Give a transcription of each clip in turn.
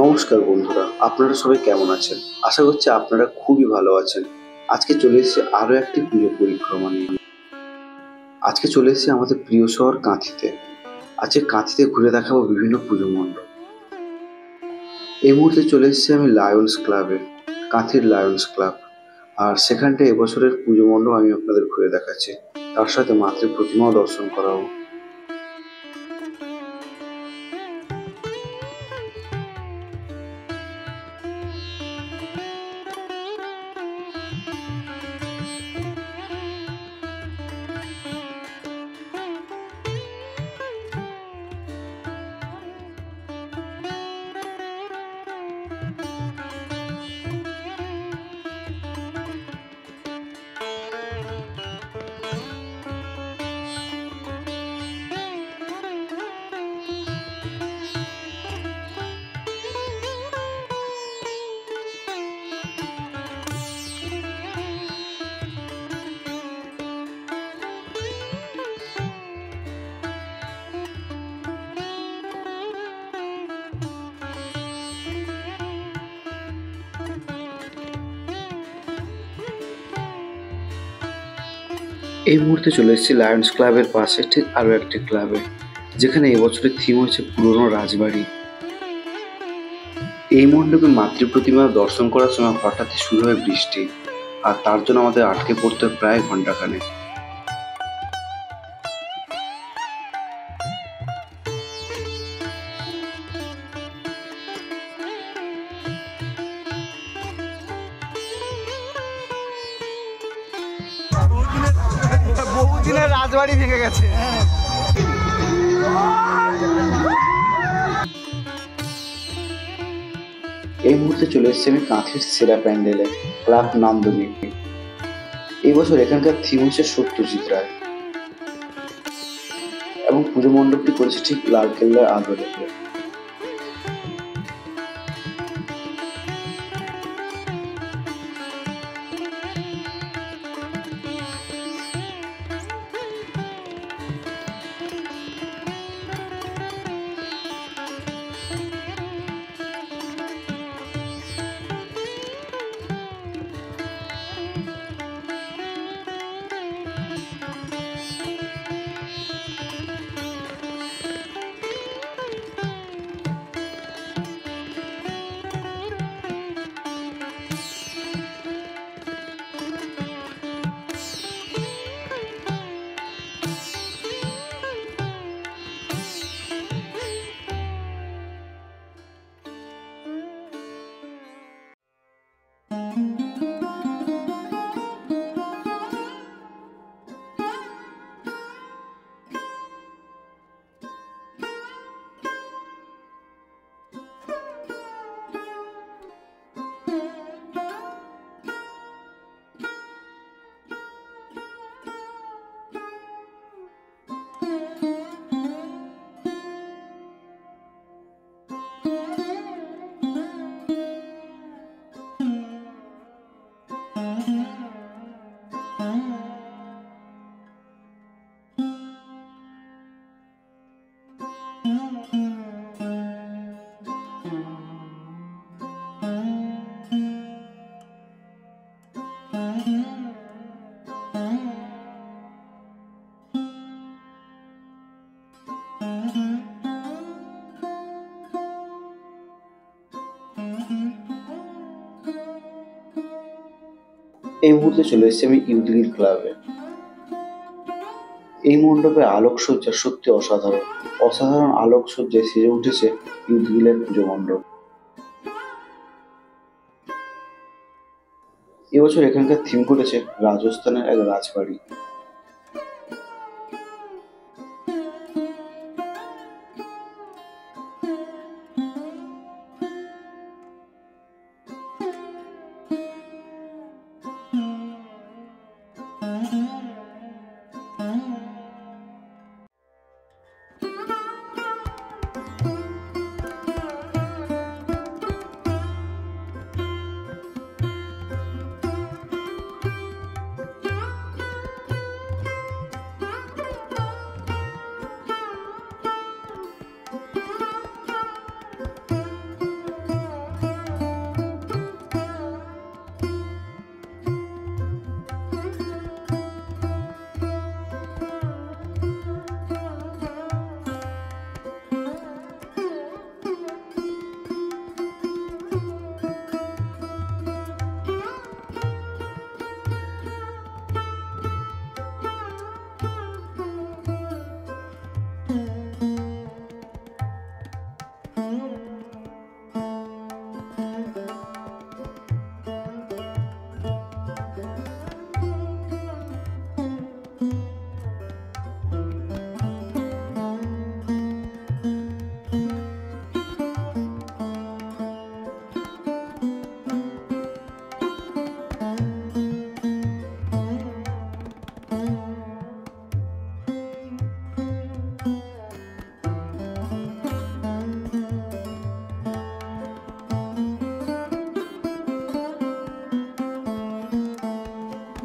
নমস্কার বন্ধুরা, আপনারা সবাই কেমন আছেন? আশা করছি আপনারা খুবই ভালো আছেন। আজকে চলে এসেছি আরো একটি পুজো পরিক্রমা নিয়ে। আজকে চলে এসেছি আমাদের প্রিয় শহর কাঁথিতে। আজকে কাঁথিতে ঘুরে দেখাবো বিভিন্ন পুজো মণ্ডপ। এই মুহূর্তে চলে এসেছি আমি লায়ন্স ক্লাবে, কাঁথির লায়ন্স ক্লাব। আর সেখানটায় এবছরের পুজো মণ্ডপ আমি আপনাদের ঘুরে দেখাচ্ছি। তার সাথে মাতৃ প্রতিমাও দর্শন করাবো। এই মুহূর্তে চলে এসেছি লায়ন্স ক্লাবের পাশে ঠিক আরো একটি ক্লাবে, যেখানে এবছরের থিম হচ্ছে পুরনো রাজবাড়ি। এই মণ্ডপে মাতৃ প্রতিমা দর্শন করার সময় হঠাৎই শুরু হয় বৃষ্টি, আর তার জন্য আমাদের আটকে পড়তে হয় প্রায় ঘন্টাখানেক। বহুদিনের রাজবাড়ি ভেঙে গেছে। এই মুহূর্তে চলে এসেছি আমি কাঁথির সেরা প্যান্ডেলে, ক্লাব নান্দনিক। এই বছর এখানকার থিম হচ্ছে সত্যজিৎ রায়, এবং পুজো মণ্ডপটি করেছে ঠিক লালকেল্লার আদলে। এই মুহূর্তে চলে এসেছি আমি ইউথগিল ক্লাবে। এই মণ্ডপের আলোকসজ্জা সত্যি অসাধারণ। অসাধারণ আলোকসজ্জায় সেজে উঠেছে ইউথগিলের পুজো মণ্ডপ। এবছর এখানকার থিম করেছে রাজস্থানের এক রাজবাড়ি।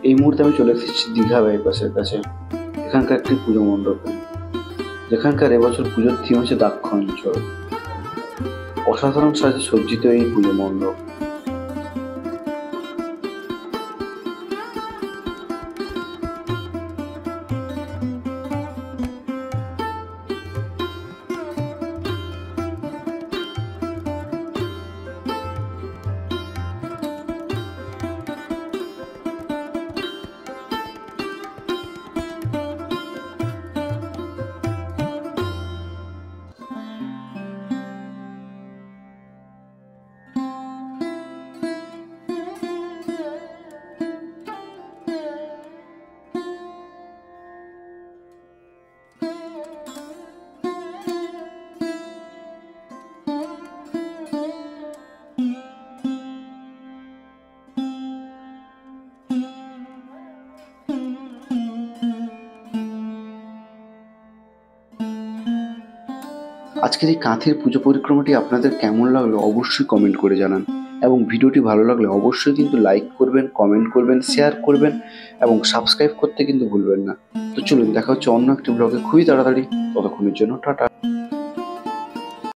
এই মুহূর্তে আমি চলে এসেছি দীঘা বাইপাসের কাছে, এখানকার একটি পুজো মণ্ডপে, যেখানকার এবছর পুজোর থিম হচ্ছে দাক্ষ অঞ্চল। অসাধারণ সাজে সজ্জিত এই পুজো মণ্ডপ। আজকের এই কাঁথির পুজো পরিক্রমাটি আপনাদের কেমন লাগলো অবশ্যই কমেন্ট করে জানান, এবং ভিডিওটি ভালো লাগলে অবশ্যই কিন্তু লাইক করবেন, কমেন্ট করবেন, শেয়ার করবেন এবং সাবস্ক্রাইব করতে কিন্তু ভুলবেন না। তো চলুন দেখা হচ্ছে অন্য একটি ব্লগে খুবই তাড়াতাড়ি। ততক্ষণের জন্য টাটা।